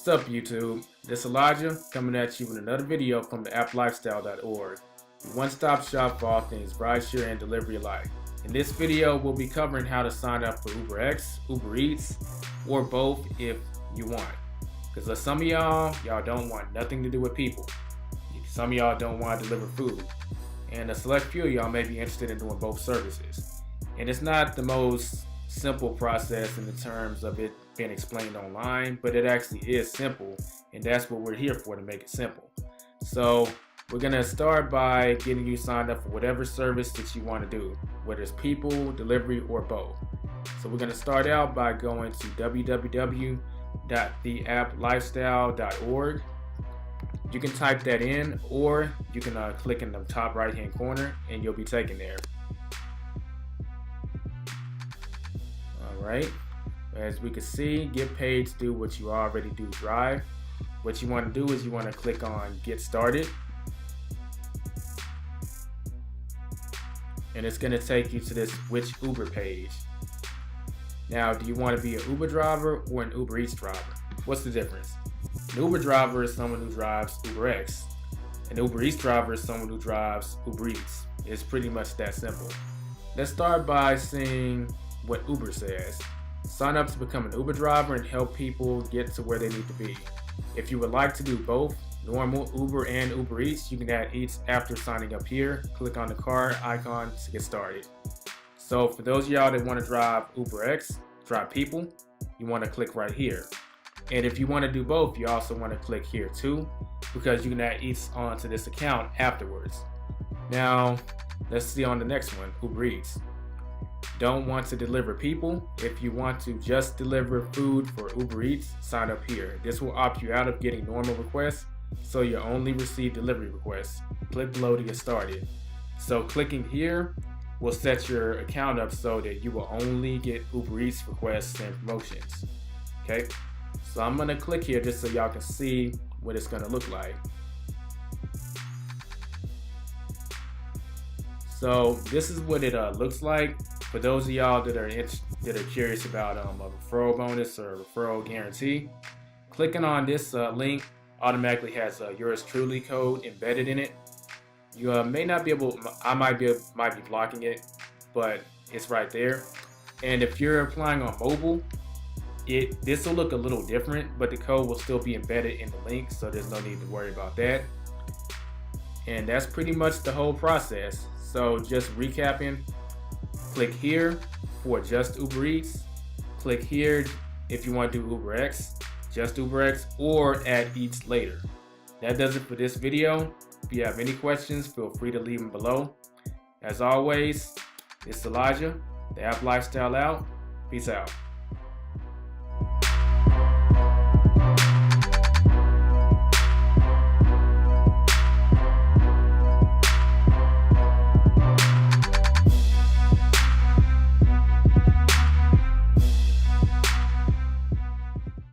What's up YouTube? This is Elijah coming at you with another video from the applifestyle.org, a one-stop shop for all things rideshare and delivery alike. In this video we'll be covering how to sign up for UberX, Uber Eats, or both if you want. Because some of y'all don't want nothing to do with people. Some of y'all don't want to deliver food. And a select few of y'all may be interested in doing both services. And it's not the most simple process in the terms of it being explained online, but it actually is simple, and that's what we're here for, to make it simple. So we're gonna start by getting you signed up for whatever service that you want to do, whether it's people, delivery, or both. So we're gonna start out by going to www.theapplifestyle.org. You can type that in, or you can click in the top right hand corner and you'll be taken there. Alright, as we can see, get paid to do what you already do drive. What you want to do is you want to click on get started, and it's going to take you to this which Uber page. Now, do you want to be an Uber driver or an Uber Eats driver? What's the difference? An Uber driver is someone who drives UberX. An Uber Eats driver is someone who drives Uber Eats. It's pretty much that simple. Let's start by seeing what Uber says. Sign up to become an Uber driver and help people get to where they need to be. If you would like to do both, normal Uber and Uber Eats, you can add Eats after signing up here. Click on the car icon to get started. So for those of y'all that want to drive UberX, drive people, you want to click right here. And if you want to do both, you also want to click here too, because you can add Eats onto this account afterwards. Now, let's see on the next one, Uber Eats. Don't want to deliver people? If you want to just deliver food for Uber Eats, sign up here. This will opt you out of getting normal requests, so you only receive delivery requests. Click below to get started. So clicking here will set your account up so that you will only get Uber Eats requests and promotions. Okay, so I'm gonna click here just so y'all can see what it's gonna look like. So this is what it looks like. For those of y'all that are curious about a referral bonus or a referral guarantee, clicking on this link automatically has yours truly code embedded in it. You may not be able, I might be blocking it, but it's right there. And if you're applying on mobile, this will look a little different, but the code will still be embedded in the link, so there's no need to worry about that. And that's pretty much the whole process. So just recapping, click here for just Uber Eats, click here if you want to do UberX, just UberX, or add Eats later. That does it for this video. If you have any questions, feel free to leave them below. As always, it's Elijah, the App Lifestyle out. Peace out.